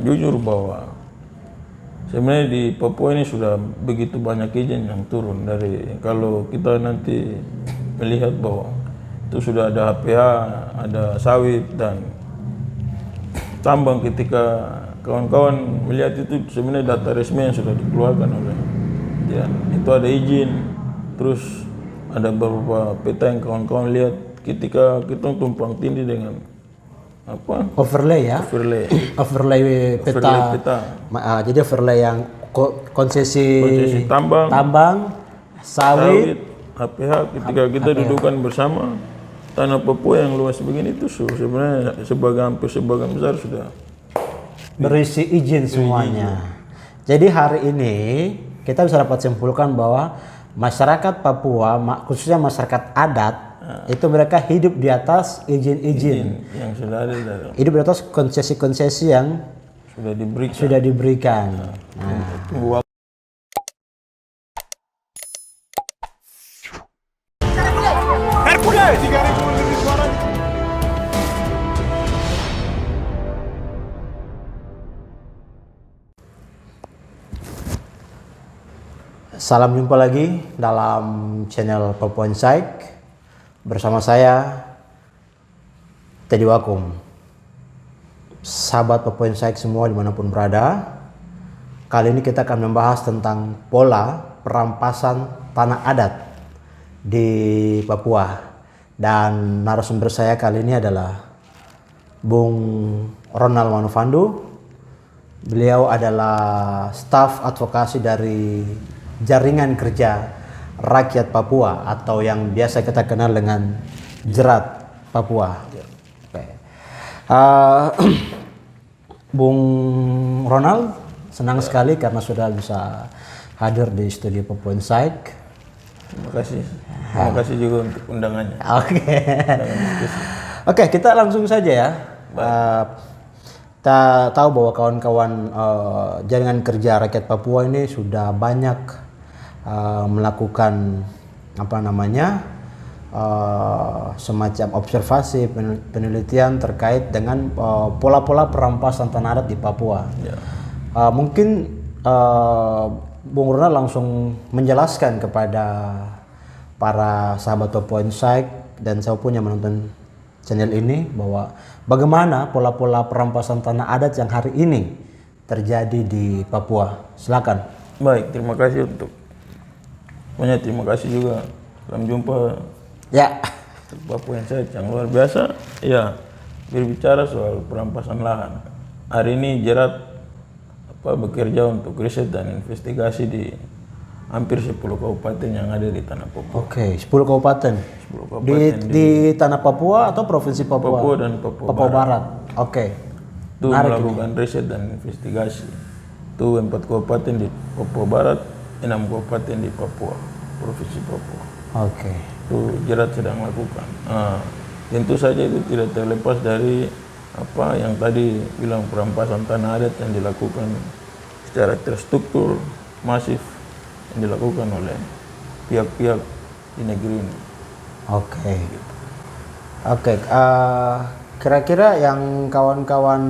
Jujur bahwa sebenarnya di Papua ini sudah begitu banyak izin yang turun dari, kalau kita nanti melihat bahwa itu sudah ada HPH, ada sawit dan tambang. Ketika kawan-kawan melihat itu sebenarnya data resmi yang sudah dikeluarkan oleh dan itu ada izin. Terus ada beberapa peta yang kawan-kawan lihat ketika kita tumpang tindih dengan overlay ya, overlay peta, jadi overlay yang konsesi tambang, sawit, HPH. Ketika kita dudukan bersama, tanah Papua yang luas begini itu sebenarnya hampir sebagian besar sudah berisi izin semuanya. Jadi hari ini kita bisa dapat simpulkan bahwa masyarakat Papua, khususnya masyarakat adat, itu mereka hidup di atas izin-izin yang sudah ada, hidup di atas konsesi-konsesi yang sudah diberikan. Salam jumpa lagi dalam channel Papua Insight bersama saya Teddy Wakum. Sahabat Papua Insight semua dimanapun berada, kali ini kita akan membahas tentang pola perampasan tanah adat di Papua, dan narasumber saya kali ini adalah Bung Ronald Manufandu. Beliau adalah staf advokasi dari Jaringan Kerja Rakyat Papua atau yang biasa kita kenal dengan Jerat Papua. Bung Ronald, senang sekali karena sudah bisa hadir di studio Papua Insight. Terima kasih juga untuk undangannya. Oke, kita langsung saja ya. Kita tahu bahwa kawan-kawan Jaringan Kerja Rakyat Papua ini sudah banyak melakukan semacam observasi penelitian terkait dengan pola-pola perampasan tanah adat di Papua. Mungkin Bung Ronald langsung menjelaskan kepada para sahabat Papua Insight dan siapapun yang menonton channel ini bahwa bagaimana pola-pola perampasan tanah adat yang hari ini terjadi di Papua. Silakan. Baik, terima kasih terima kasih juga. Salam jumpa ya. Papua Insight yang luar biasa. Ya, berbicara soal perampasan lahan. Hari ini Jerat bekerja untuk riset dan investigasi di hampir 10 kabupaten yang ada di tanah Papua. Oke, 10 kabupaten. Di tanah Papua atau provinsi Papua? Papua dan Papua Barat. Oke. Itu melakukan riset dan investigasi. Itu 4 kabupaten di Papua Barat, 6 kabupaten di Papua, provinsi Papua. Oke. Itu Jerat sedang lakukan. Tentu saja itu tidak terlepas dari yang tadi bilang perampasan tanah adat yang dilakukan secara terstruktur, masif, yang dilakukan oleh pihak-pihak di negeri ini. Oke. Kira-kira yang kawan-kawan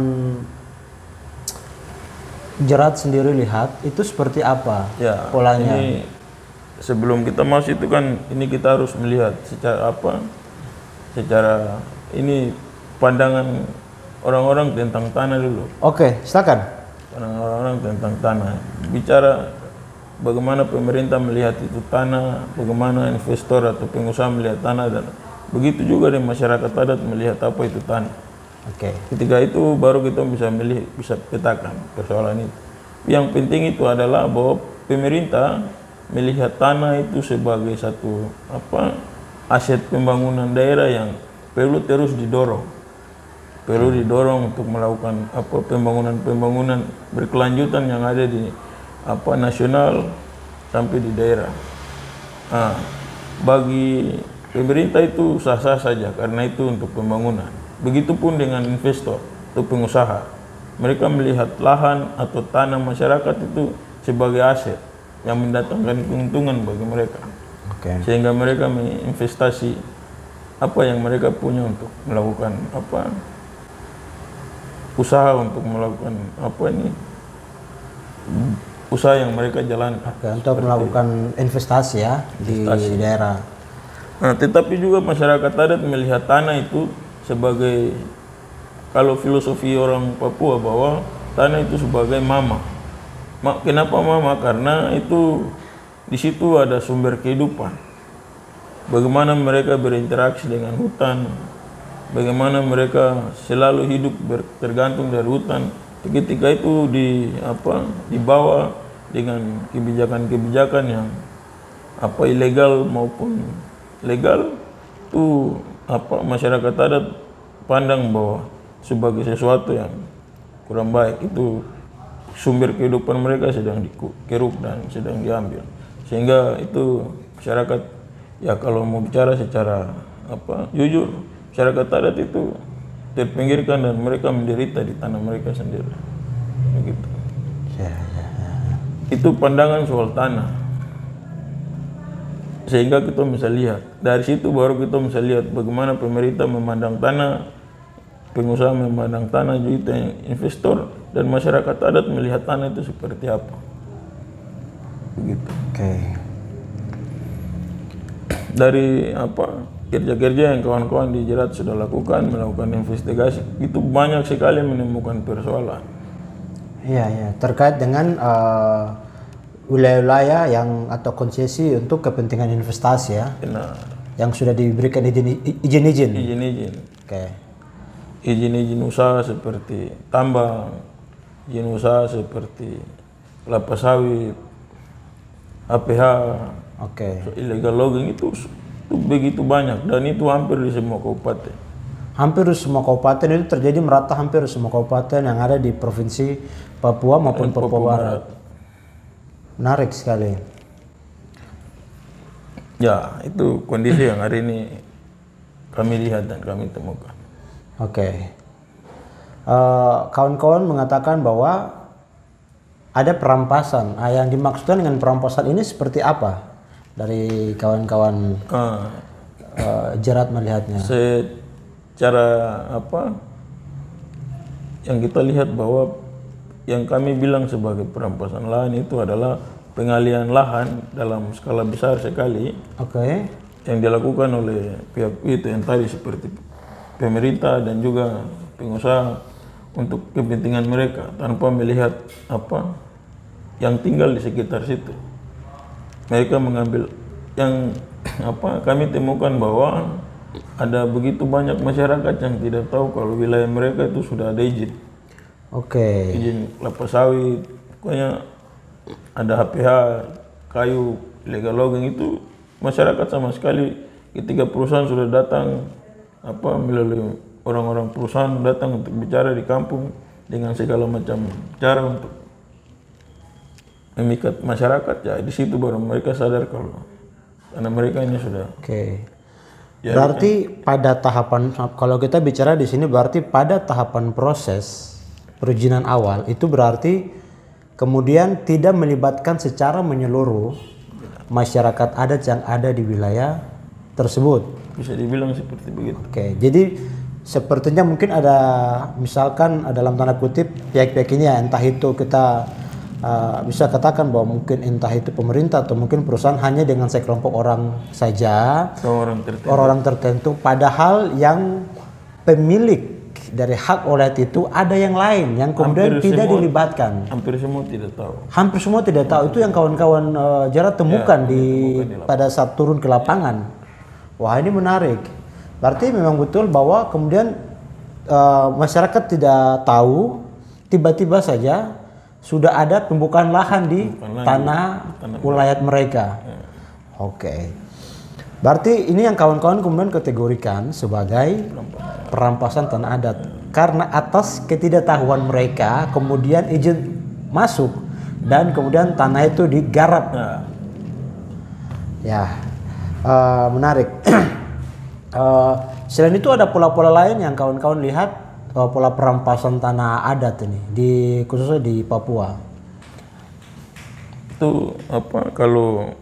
Jerat sendiri lihat itu seperti apa polanya? Ini sebelum kita masuk itu kan ini kita harus melihat secara ini pandangan orang-orang tentang tanah dulu. Oke, silakan. Orang-orang tentang tanah. Bicara bagaimana pemerintah melihat itu tanah, bagaimana investor atau pengusaha melihat tanah, dan begitu juga di masyarakat adat melihat apa itu tanah. Ketika itu baru kita bisa petakan persoalan itu. Yang penting itu adalah bahwa pemerintah melihat tanah itu sebagai satu aset pembangunan daerah yang perlu terus didorong. Perlu didorong untuk melakukan pembangunan berkelanjutan yang ada di nasional sampai di daerah. Bagi pemerintah itu sah-sah saja karena itu untuk pembangunan. Begitupun dengan investor atau pengusaha. Mereka melihat lahan atau tanah masyarakat itu sebagai aset yang mendatangkan keuntungan bagi mereka. Sehingga mereka menginvestasi apa yang mereka punya untuk melakukan usaha untuk melakukan usaha yang mereka jalankan. Oke, untuk melakukan investasi ya di daerah. Nah, tetapi juga masyarakat adat melihat tanah itu sebagai, kalau filosofi orang Papua, bahwa tanah itu sebagai mama. Kenapa mama? Karena itu di situ ada sumber kehidupan. Bagaimana mereka berinteraksi dengan hutan, bagaimana mereka selalu hidup tergantung dari hutan. Ketika itu dibawa dengan kebijakan-kebijakan yang ilegal maupun legal, itu masyarakat adat pandang bahwa sebagai sesuatu yang kurang baik. Itu sumber kehidupan mereka sedang dikeruk dan sedang diambil, sehingga itu masyarakat, ya kalau mau bicara secara jujur, masyarakat adat itu terpinggirkan dan mereka menderita di tanah mereka sendiri. Begitu. Ya. Itu pandangan soal tanah. Sehingga kita bisa lihat, dari situ baru kita bisa lihat bagaimana pemerintah memandang tanah, pengusaha memandang tanah, juga investor, dan masyarakat adat melihat tanah itu seperti apa. Begitu. Oke. Dari kerja-kerja yang kawan-kawan di Jerat sudah melakukan investigasi, itu banyak sekali menemukan persoalan. Iya. Terkait dengan wilayah-wilayah yang atau konsesi untuk kepentingan investasi ya, yang sudah diberikan izin-izin. Oke. Izin-izin usaha seperti tambang, izin usaha seperti kelapa sawit, APH, illegal logging, itu begitu banyak, dan itu hampir di semua kabupaten. Hampir di semua kabupaten itu terjadi merata, hampir di semua kabupaten yang ada di provinsi Papua maupun Papua Barat. Menarik sekali. Ya, itu kondisi yang hari ini kami lihat dan kami temukan. Oke. Kawan-kawan mengatakan bahwa ada perampasan. Yang dimaksudkan dengan perampasan ini seperti apa? Dari kawan-kawan Jerat melihatnya. Secara yang kita lihat bahwa yang kami bilang sebagai perampasan lahan itu adalah pengalihan lahan dalam skala besar sekali. Oke. Yang dilakukan oleh pihak itu yang tadi seperti pemerintah dan juga pengusaha untuk kepentingan mereka tanpa melihat yang tinggal di sekitar situ. Mereka mengambil yang kami temukan bahwa ada begitu banyak masyarakat yang tidak tahu kalau wilayah mereka itu sudah ada izin. Oke. Izin kelapa sawit, pokoknya ada HPH, kayu, illegal logging, itu masyarakat sama sekali ketika perusahaan sudah datang melalui orang-orang perusahaan datang untuk bicara di kampung dengan segala macam cara untuk memikat masyarakat, ya di situ baru mereka sadar karena mereka ini sudah. Oke. Berarti pada tahapan, kalau kita bicara di sini berarti pada tahapan proses perizinan awal itu berarti kemudian tidak melibatkan secara menyeluruh masyarakat adat yang ada di wilayah tersebut. Bisa dibilang seperti begitu. Oke, jadi sepertinya mungkin ada, misalkan dalam tanda kutip pihak-pihak ini ya, entah itu kita bisa katakan bahwa mungkin entah itu pemerintah atau mungkin perusahaan hanya dengan sekelompok orang saja, orang tertentu, padahal yang pemilik dari hak wilayah itu ada yang lain yang kemudian tidak dilibatkan. Hampir semua tidak tahu. Hampir semua tidak tahu. Itu yang kawan-kawan Jerat temukan pada saat turun ke lapangan. Wah, ini menarik. Berarti memang betul bahwa kemudian masyarakat tidak tahu, tiba-tiba saja sudah ada pembukaan lahan di tanah wilayah mereka. Oke. Berarti ini yang kawan-kawan kemudian kategorikan sebagai perampasan tanah adat. Karena atas ketidaktahuan mereka kemudian izin masuk dan kemudian tanah itu digarap. Ya, menarik. Selain itu ada pola-pola lain yang kawan-kawan lihat, pola perampasan tanah adat ini khususnya di Papua. Itu kalau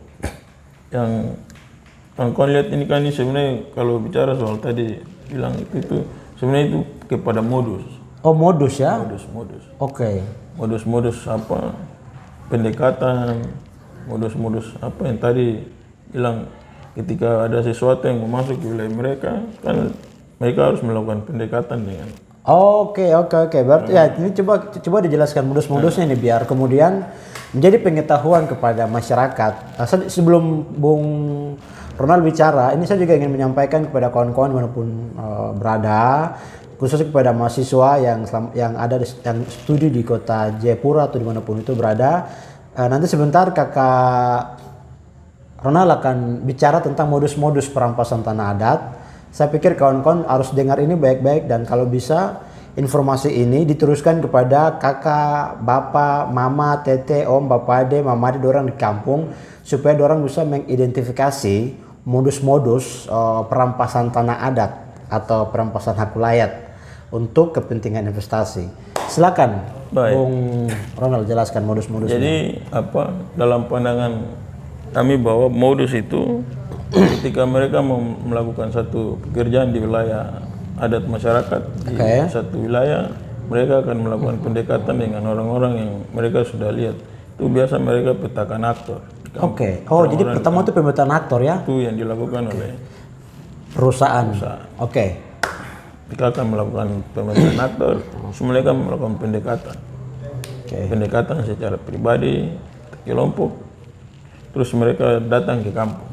yang kawan lihat ini kan, ini sebenarnya kalau bicara soal tadi bilang itu sebenarnya itu kepada modus. Oh, modus ya? Modus-modus. Oke. Modus-modus apa? Pendekatan, modus-modus apa yang tadi bilang ketika ada sesuatu yang mau masuk ke wilayah mereka, kan mereka harus melakukan pendekatan dengan. Oke. Berarti ya ini coba dijelaskan modus-modusnya nih biar kemudian menjadi pengetahuan kepada masyarakat. Nah, sebelum Bung Ronald bicara, ini saya juga ingin menyampaikan kepada kawan-kawan dimanapun berada, khususnya kepada mahasiswa yang ada yang studi di kota Jayapura atau dimanapun itu berada. Nanti sebentar kakak Ronald akan bicara tentang modus-modus perampasan tanah adat. Saya pikir kawan-kawan harus dengar ini baik-baik dan kalau bisa informasi ini diteruskan kepada kakak, bapak, mama, tete, om, bapak ade, mama ade dorang di kampung supaya dorang bisa mengidentifikasi modus-modus perampasan tanah adat atau perampasan hak wilayah untuk kepentingan investasi. Silakan, Baik. Bung Ronald jelaskan modus-modusnya. Jadi apa dalam pandangan kami bahwa modus itu ketika mereka mau melakukan satu pekerjaan di wilayah adat masyarakat di satu wilayah, mereka akan melakukan pendekatan dengan orang-orang yang mereka sudah lihat. Itu biasa mereka petakan aktor. Oke. Oh, jadi pertama itu pemetaan aktor ya? Itu yang dilakukan oleh Perusahaan. Oke. Mereka akan melakukan pemetaan aktor, mereka melakukan pendekatan. Pendekatan secara pribadi, kelompok, terus mereka datang ke kampung.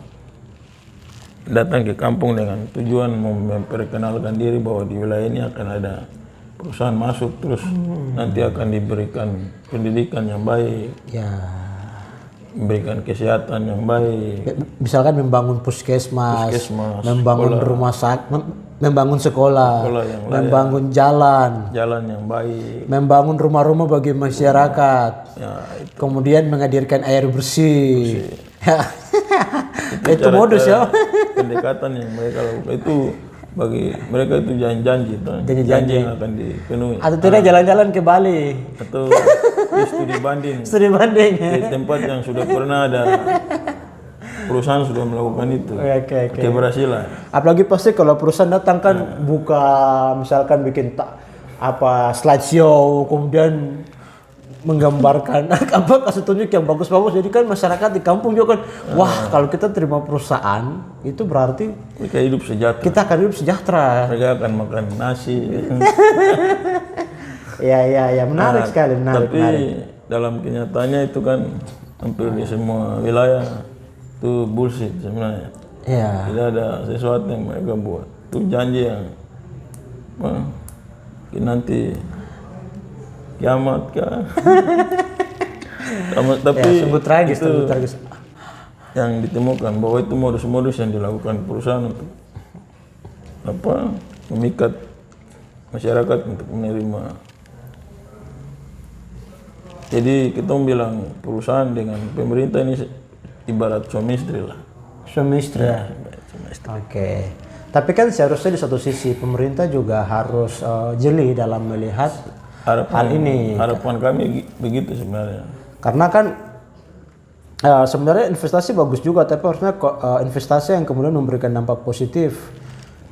Datang ke kampung dengan tujuan memperkenalkan diri bahwa di wilayah ini akan ada perusahaan masuk, terus nanti akan diberikan pendidikan yang baik, memberikan kesehatan yang baik. Misalkan membangun puskesmas, membangun rumah sakit, membangun sekolah yang membangun jalan yang baik, membangun rumah-rumah bagi masyarakat, kemudian menghadirkan air bersih. Itu modus ya. Pendekatan yang mereka lakukan itu bagi mereka itu janji yang akan dipenuhi. Atau tidak jalan-jalan ke Bali. Atau studi banding. Di tempat yang sudah pernah ada perusahaan sudah melakukan itu. Keberhasilan. Apalagi pasti kalau perusahaan datang kan buka misalkan bikin slideshow kemudian menggambarkan kasih tunjuk yang bagus-bagus, jadi kan masyarakat di kampung juga kan wah kalau kita terima perusahaan itu berarti mereka hidup sejahtera. Kita akan hidup sejahtera. Mereka akan makan nasi. Ya menarik sekali, menarik. Tapi dalam kenyataannya itu kan hampir di semua wilayah itu bullshit sebenarnya. Tidak ada sesuatu yang mereka buat. Itu janji yang nanti kiamat kah? Tapi sebut tragis. Yang ditemukan bahwa itu modus-modus yang dilakukan perusahaan untuk memikat masyarakat untuk menerima. Jadi kita bilang perusahaan dengan pemerintah ini ibarat suami istri lah. Suami istri. Oke. Tapi kan seharusnya di satu sisi pemerintah juga harus jeli dalam melihat hal ini. Harapan kami begitu sebenarnya. Karena kan sebenarnya investasi bagus juga, tapi harusnya investasi yang kemudian memberikan dampak positif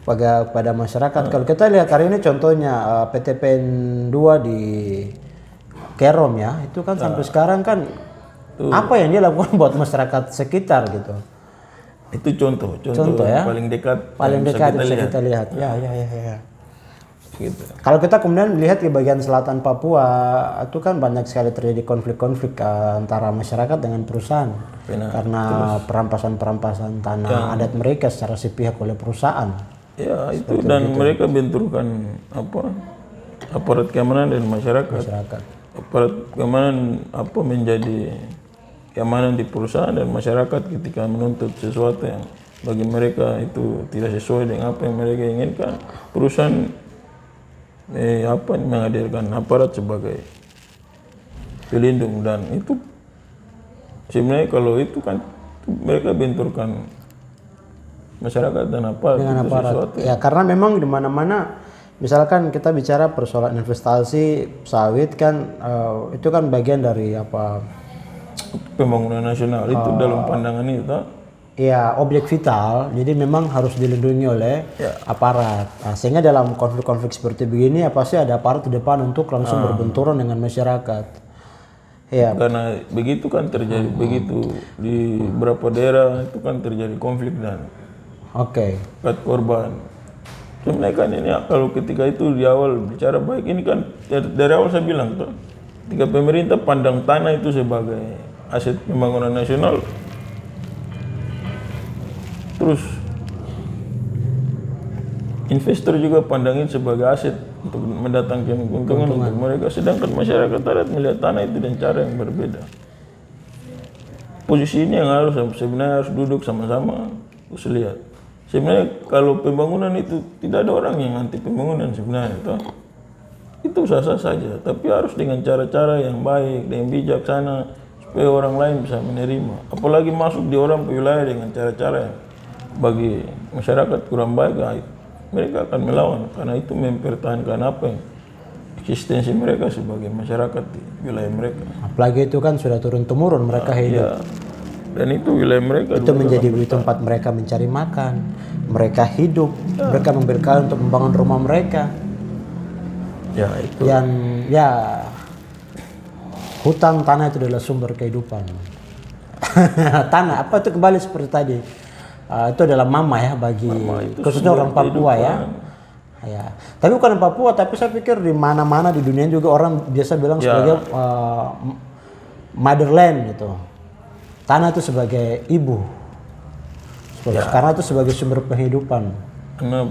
pada masyarakat. Kalau kita lihat hari ini contohnya PT PN 2 di Kerom ya, itu kan sampai sekarang kan apa yang dia lakukan buat masyarakat sekitar gitu. Itu contoh ya? paling dekat yang bisa kita lihat. Ya. Gitu. Kalau kita kemudian lihat di bagian selatan Papua, itu kan banyak sekali terjadi konflik-konflik antara masyarakat dengan perusahaan karena perampasan tanah adat mereka secara sepihak oleh perusahaan. Ya itu dan mereka benturkan aparat keamanan dan masyarakat. Aparat keamanan menjadi keamanan di perusahaan dan masyarakat ketika menuntut sesuatu yang bagi mereka itu tidak sesuai dengan apa yang mereka inginkan, perusahaan menghadirkan aparat sebagai pelindung, dan itu sebenarnya kalau itu kan mereka benturkan masyarakat dan aparat dengan aparat. Ya karena memang di mana-mana misalkan kita bicara persoalan investasi sawit kan itu kan bagian dari pembangunan nasional itu dalam pandangan itu ya objek vital, jadi memang harus dilindungi oleh aparat. Nah, sehingga dalam konflik-konflik seperti begini ya pasti ada aparat di depan untuk langsung berbenturan dengan masyarakat. Ya. Karena begitu kan terjadi begitu di beberapa daerah itu kan terjadi konflik dan korban. Sebenarnya kan ini kalau ketika itu di awal bicara baik, ini kan dari awal saya bilang tuh, ketika pemerintah pandang tanah itu sebagai aset pembangunan nasional, terus investor juga pandangin sebagai aset untuk mendatangkan keuntungan untuk mereka, sedangkan masyarakat adat melihat tanah itu dengan cara yang berbeda. Posisi ini yang sebenarnya harus duduk sama-sama, terus lihat. Sebenarnya kalau pembangunan itu tidak ada orang yang anti pembangunan sebenarnya, itu sah-sah saja, tapi harus dengan cara-cara yang baik, yang bijaksana, supaya orang lain bisa menerima. Apalagi masuk di orang wilayah dengan cara-cara yang bagi masyarakat kurang baik, mereka akan melawan karena itu mempertahankan apa yang eksistensi mereka sebagai masyarakat di wilayah mereka. Apalagi itu kan sudah turun-temurun mereka hidup. Dan itu wilayah mereka. Itu menjadi tempat mereka mencari makan, mereka hidup, mereka berkala untuk membangun rumah mereka. Ya itu. Yang hutan tanah itu adalah sumber kehidupan. Tanah apa itu kembali seperti tadi. Itu adalah mama ya bagi khususnya orang Papua ya. Tapi bukan Papua, tapi saya pikir di mana-mana di dunia juga orang biasa bilang sebagai motherland gitu. Tanah itu sebagai ibu. Karena itu sebagai sumber kehidupan. Karena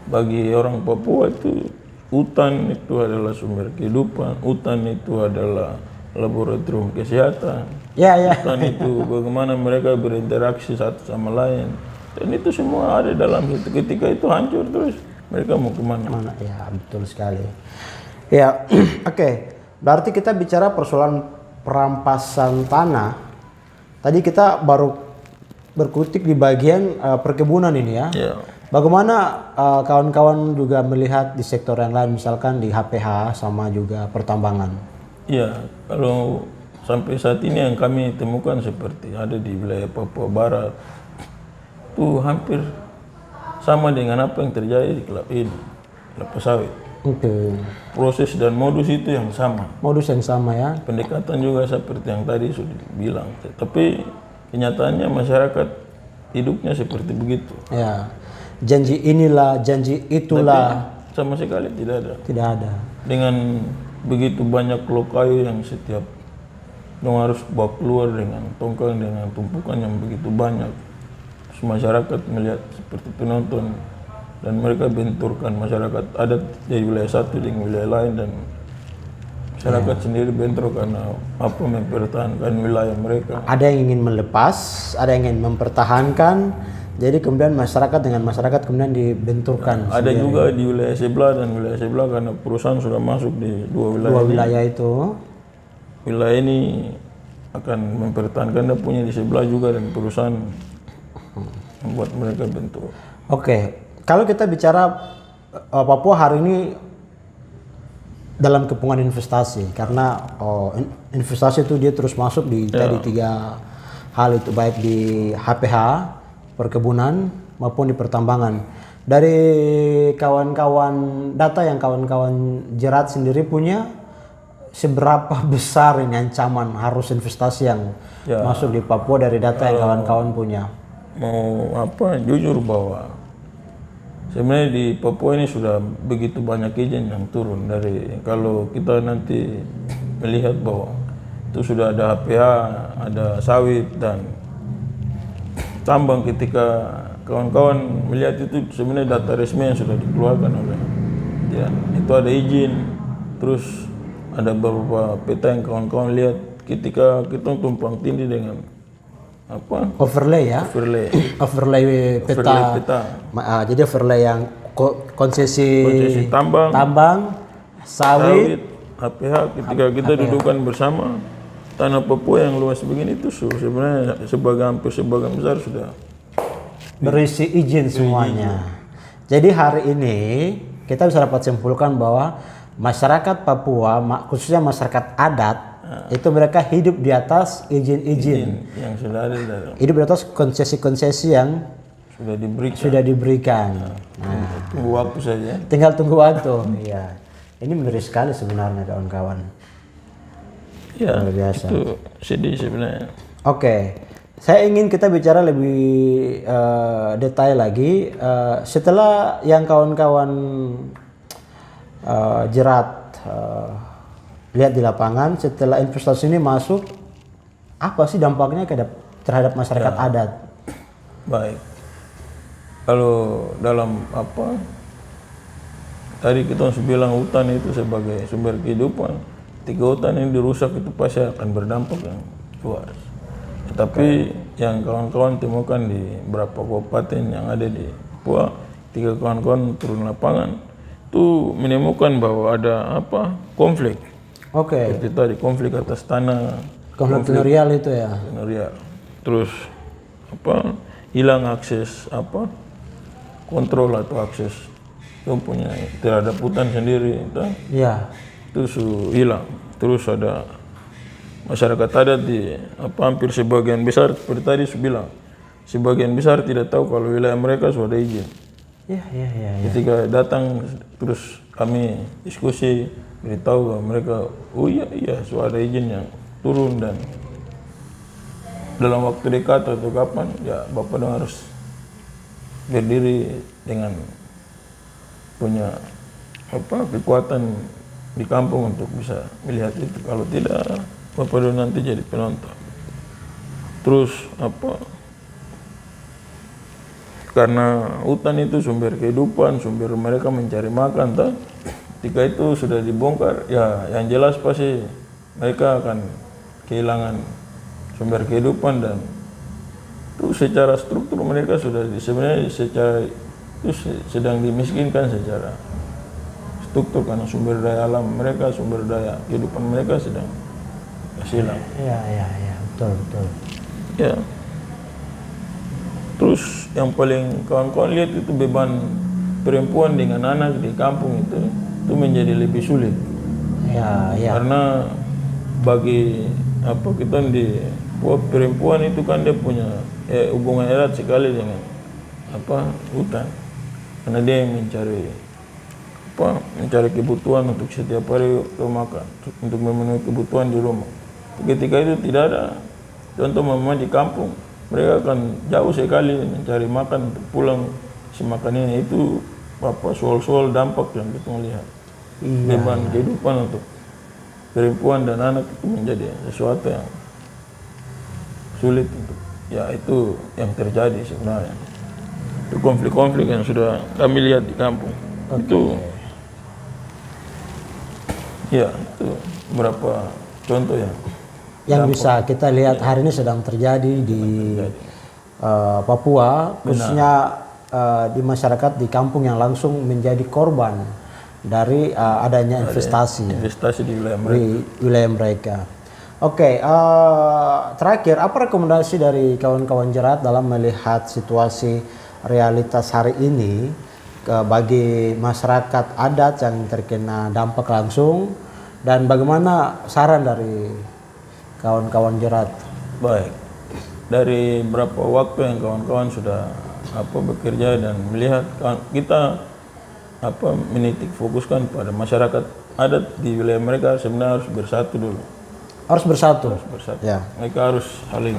bagi orang Papua itu hutan itu adalah sumber kehidupan, hutan itu adalah laboratorium kesehatan. Hutan itu bagaimana mereka berinteraksi satu sama lain. Dan itu semua ada dalam situ. Ketika itu hancur terus, mereka mau kemana? Ya, betul sekali. Ya, oke. Berarti kita bicara persoalan perampasan tanah. Tadi kita baru berkutik di bagian perkebunan ini ya. Bagaimana kawan-kawan juga melihat di sektor yang lain, misalkan di HPH sama juga pertambangan? Iya, kalau sampai saat ini yang kami temukan seperti ada di wilayah Papua Barat, itu hampir sama dengan apa yang terjadi di kelapa sawit. Proses dan modus itu yang sama. Modus yang sama ya. Pendekatan juga seperti yang tadi sudah bilang. Tapi kenyataannya masyarakat hidupnya seperti begitu. Ya, janji inilah, janji itulah. Tapi sama sekali tidak ada. Tidak ada. Dengan begitu banyak lokayu yang setiap dong harus bawa keluar dengan tongkang dengan tumpukan yang begitu banyak. Terus masyarakat melihat seperti penonton dan mereka benturkan masyarakat adat dari wilayah satu dengan wilayah lain dan masyarakat sendiri bentrok karena apa mempertahankan wilayah mereka. Ada yang ingin melepas, ada yang ingin mempertahankan. Jadi kemudian masyarakat dengan masyarakat kemudian dibenturkan. Ada sendiri. Juga di wilayah sebelah dan wilayah sebelah karena perusahaan sudah masuk di dua wilayah itu. Wilayah ini akan mempertahankan dan punya di sebelah juga dan perusahaan membuat mereka bentuk. Oke, kalau kita bicara Papua hari ini dalam kepungan investasi karena investasi itu dia terus masuk di tadi tiga hal itu, baik di HPH, perkebunan maupun di pertambangan. Dari kawan-kawan data yang kawan-kawan Jerat sendiri punya, seberapa besar ini ancaman harus investasi yang masuk di Papua dari data yang kawan-kawan punya? Jujur bahwa sebenarnya di Papua ini sudah begitu banyak izin yang turun. Dari kalau kita nanti melihat bahwa itu sudah ada HPH, ada sawit dan tambang, ketika kawan-kawan melihat itu sebenarnya data resmi yang sudah dikeluarkan oleh itu ada izin, terus ada beberapa peta yang kawan-kawan lihat ketika kita tumpang tindih dengan overlay ya, overlay peta. Jadi overlay yang konsesi tambang, sawit, HPH, ketika kita dudukkan bersama tanah Papua yang luas begini itu sebenarnya hampir sebagian besar sudah berisi izin semuanya. Jadi hari ini kita bisa dapat simpulkan bahwa masyarakat Papua, khususnya masyarakat adat, Itu mereka hidup di atas izin-izin. yang sudah ada dalam Hidup di atas konsesi-konsesi yang sudah diberikan. Nah, Tunggu waktu saja. tinggal tunggu waktu. Iya. Ini menarik sekali sebenarnya kawan-kawan. Ya, Luar biasa. itu sedih sebenarnya. Oke, saya ingin kita bicara lebih detail lagi. Setelah yang kawan-kawan jerat lihat di lapangan, setelah investasi ini masuk, apa sih dampaknya terhadap masyarakat adat? Baik. Kalau dalam tadi kita harus bilang hutan itu sebagai sumber kehidupan. 3 hutan yang dirusak itu pasti akan berdampak yang luas. Tapi yang kawan-kawan temukan di beberapa kabupaten yang ada di Papua, 3 kawan-kawan turun lapangan itu menemukan bahwa ada konflik. Oke. Seperti tadi konflik atas tanah, Konflik tenurial itu ya. tenurial. Terus hilang akses kontrol atau akses itu punya terhadap hutan sendiri Iya. itu hilang. Terus ada masyarakat adat di hampir sebagian besar seperti tadi saya bilang, sebagian besar tidak tahu kalau wilayah mereka sudah ada izin. Iya. Ketika datang terus kami diskusi beritahu bahwa mereka iya sudah ada izin yang turun, dan dalam waktu dekat atau kapan ya Bapak dong harus berdiri dengan punya kekuatan di kampung untuk bisa melihat itu. Kalau tidak Bapak dong nanti jadi penonton. Terus karena hutan itu sumber kehidupan, sumber mereka mencari makan ketika itu sudah dibongkar ya yang jelas pasti mereka akan kehilangan sumber kehidupan, dan itu secara struktur mereka sudah sebenarnya secara itu sedang dimiskinkan secara struktur, karena sumber daya alam mereka, sumber daya kehidupan mereka sedang hilang. Iya, betul. Ya. Terus yang paling kawan-kawan lihat itu beban perempuan dengan anak di kampung itu menjadi lebih sulit. Iya. Karena bagi kita di perempuan itu kan dia punya hubungan erat sekali dengan hutan, karena dia yang mencari kebutuhan untuk setiap hari makan, untuk memenuhi kebutuhan di rumah. Ketika itu tidak ada contoh mama di kampung, mereka akan jauh sekali mencari makan untuk pulang si makanannya. Itu soal-soal dampak yang kita melihat. Beban kehidupan untuk perempuan dan anak itu menjadi sesuatu yang sulit untuk itu yang terjadi sebenarnya. Itu konflik-konflik yang sudah kami lihat di kampung. Itu beberapa contoh yang bisa kita lihat hari ini sedang terjadi di Papua, khususnya di masyarakat di kampung yang langsung menjadi korban dari adanya investasi di wilayah mereka. Oke, terakhir apa rekomendasi dari kawan-kawan jerat dalam melihat situasi realitas hari ini bagi masyarakat adat yang terkena dampak langsung, dan bagaimana saran dari kawan-kawan jerat? Baik, dari beberapa waktu yang kawan-kawan sudah bekerja dan melihat kita menitik fokuskan pada masyarakat adat di wilayah mereka sebenarnya harus bersatu dulu. Harus bersatu. Ya. Mereka harus saling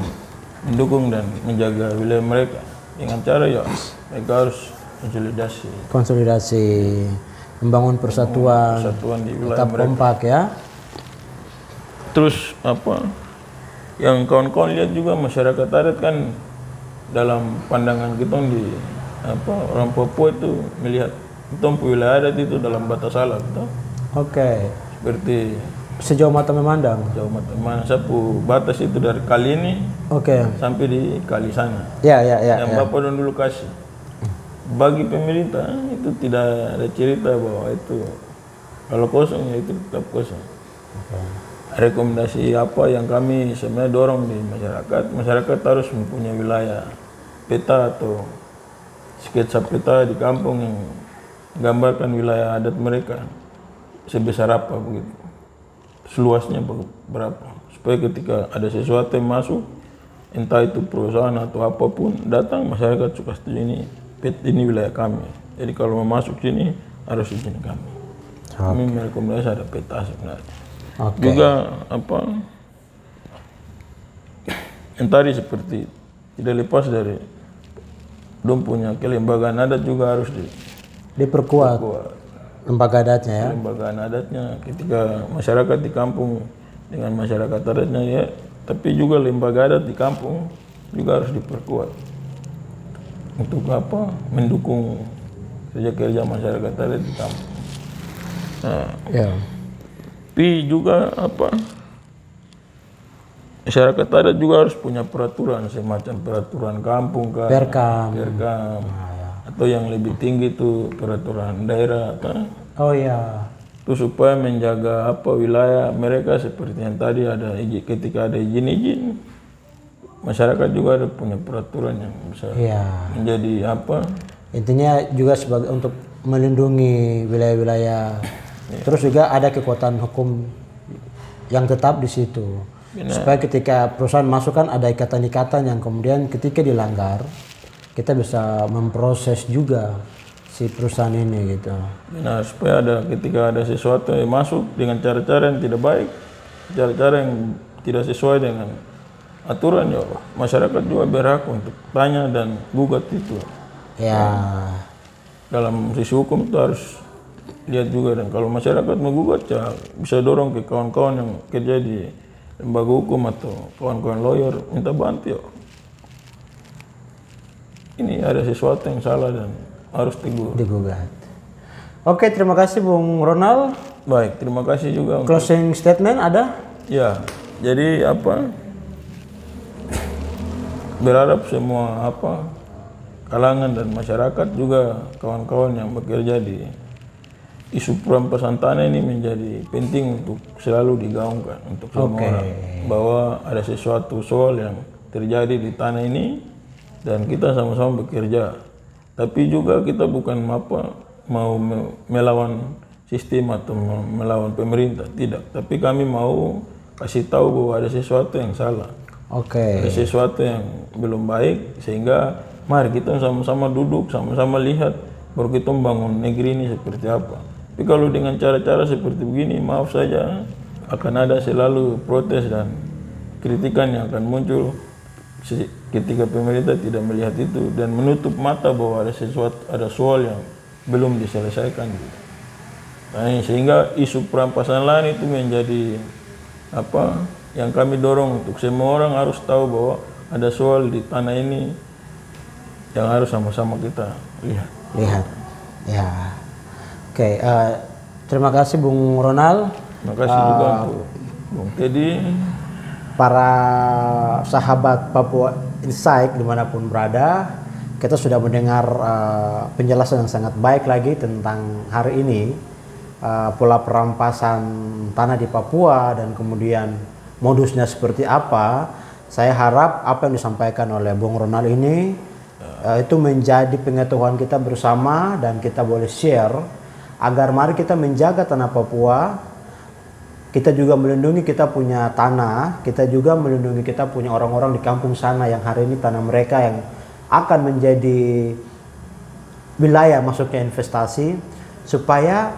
mendukung dan menjaga wilayah mereka dengan cara mereka harus konsolidasi, membangun persatuan di wilayah tetap mereka. kompak ya. Terus yang kawan-kawan lihat juga masyarakat adat kan dalam pandangan kita di orang Papua itu melihat kita wilayah adat itu dalam batas alam. Oke. Seperti sejauh mata memandang. Sejauh mata memandang, sapu batas itu dari kali ini sampai di kali sana. Yang Bapak dulu kasih. Bagi pemerintah itu tidak ada cerita bahwa itu kalau kosong ya itu tetap kosong. Rekomendasi apa yang kami sebenarnya dorong di masyarakat harus mempunyai wilayah peta atau sketsa peta di kampung yang menggambarkan wilayah adat mereka sebesar apa begitu. seluasnya berapa, supaya ketika ada sesuatu yang masuk, entah itu perusahaan atau apapun datang, masyarakat suka setuju ini wilayah kami. Jadi kalau mau masuk sini harus izin kami. Kami merekomendasi ada peta sebenarnya. Juga yang tadi seperti tidak lepas dari dong punya kelembagaan adat juga harus diperkuat lembaga adatnya ya. Kelembagaan adatnya ketika masyarakat di kampung dengan masyarakat adatnya ya, tapi juga lembaga adat di kampung juga harus diperkuat untuk mendukung kerja masyarakat adat di kampung. Nah, tapi juga masyarakat adat juga harus punya peraturan semacam peraturan kampung kan, Perkam. Atau yang lebih tinggi itu peraturan daerah kan. Itu supaya menjaga wilayah mereka seperti yang tadi ada ketika ada izin masyarakat juga ada punya peraturan yang bisa menjadi intinya juga sebagai untuk melindungi wilayah-wilayah. Terus juga ada kekuatan hukum yang tetap di situ. Supaya ketika perusahaan masuk kan ada ikatan-ikatan yang kemudian ketika dilanggar kita bisa memproses juga si perusahaan ini gitu. Nah, supaya ketika ada sesuatu yang masuk dengan cara-cara yang tidak baik, cara-cara yang tidak sesuai dengan aturan, ya masyarakat juga berhak untuk tanya dan gugat itu. Dalam sisi hukum itu harus lihat juga, dan kalau masyarakat menggugat ya bisa dorong ke kawan-kawan yang kerja di lembaga hukum atau kawan-kawan lawyer minta bantu. Ini ada sesuatu yang salah dan harus digugat. Oke, terima kasih Bung Ronald. Baik, terima kasih juga. Closing statement ada? Ya, jadi berharap semua kalangan dan masyarakat juga kawan-kawan yang bekerja di isu perampasan tanah ini menjadi penting untuk selalu digaungkan untuk semua orang, bahwa ada sesuatu soal yang terjadi di tanah ini dan kita sama-sama bekerja. Tapi juga kita bukan mau melawan sistem atau melawan pemerintah, tidak. Tapi kami mau kasih tahu bahwa ada sesuatu yang salah. Ada sesuatu yang belum baik, sehingga mari kita sama-sama duduk, sama-sama lihat, baru kita membangun negeri ini seperti apa. Tapi kalau dengan cara-cara seperti begini, maaf saja, akan ada selalu protes dan kritikan yang akan muncul ketika pemerintah tidak melihat itu dan menutup mata bahwa ada soal yang belum diselesaikan. Nah, sehingga isu perampasan lahan itu menjadi yang kami dorong untuk semua orang harus tahu bahwa ada soal di tanah ini yang harus sama-sama kita lihat. Ya. Oke, terima kasih Bung Ronald. Terima kasih juga untuk Bung Teddy. Para sahabat Papua Insight dimanapun berada, kita sudah mendengar penjelasan yang sangat baik lagi tentang hari ini pola perampasan tanah di Papua dan kemudian modusnya seperti apa. Saya harap apa yang disampaikan oleh Bung Ronald ini itu menjadi pengetahuan kita bersama dan kita boleh share agar mari kita menjaga tanah Papua. Kita juga melindungi kita punya tanah, kita juga melindungi kita punya orang-orang di kampung sana yang hari ini tanah mereka yang akan menjadi wilayah masuknya investasi, supaya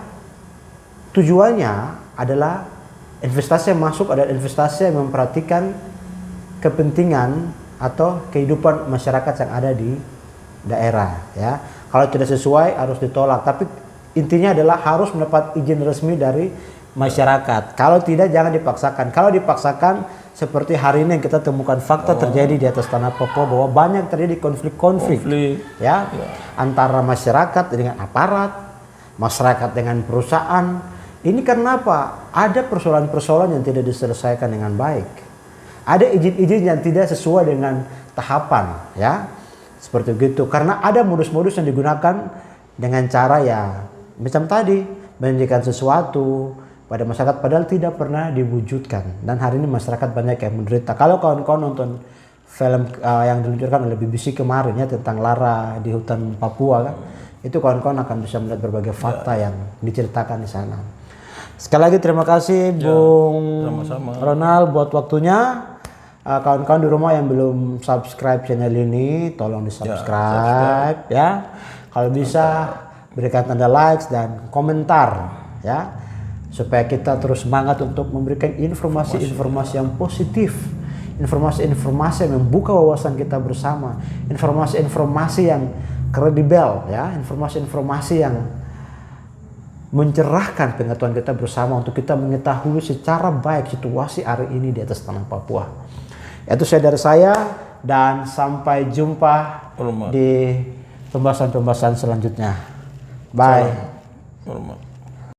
tujuannya adalah investasi yang masuk adalah investasi yang memperhatikan kepentingan atau kehidupan masyarakat yang ada di daerah. Ya, kalau tidak sesuai harus ditolak, tapi intinya adalah harus mendapat izin resmi dari masyarakat. Kalau tidak jangan dipaksakan. Kalau dipaksakan seperti hari ini yang kita temukan fakta terjadi di atas tanah Papua bahwa banyak terjadi konflik ya antara masyarakat dengan aparat, masyarakat dengan perusahaan. Ini karena apa? Ada persoalan-persoalan yang tidak diselesaikan dengan baik. Ada izin-izin yang tidak sesuai dengan tahapan, ya. Seperti begitu. Karena ada modus-modus yang digunakan dengan cara ya macam tadi, menjanjikan sesuatu pada masyarakat padahal tidak pernah diwujudkan, dan hari ini masyarakat banyak yang menderita. Kalau kawan-kawan nonton film yang diluncurkan oleh BBC kemarin ya tentang Lara di hutan Papua kan, itu kawan-kawan akan bisa melihat berbagai fakta yang diceritakan di sana. Sekali lagi terima kasih Bung sama-sama. Ronald buat waktunya. Kawan-kawan di rumah yang belum subscribe channel ini, tolong di subscribe ya. Kalau bisa berikan tanda likes dan komentar ya, supaya kita terus semangat untuk memberikan informasi-informasi yang positif, informasi-informasi yang membuka wawasan kita bersama, informasi-informasi yang kredibel ya, informasi-informasi yang mencerahkan pengetahuan kita bersama untuk kita mengetahui secara baik situasi hari ini di atas tanah Papua. Itu dari saya dan sampai jumpa di pembahasan-pembahasan selanjutnya. Bye. Hormat.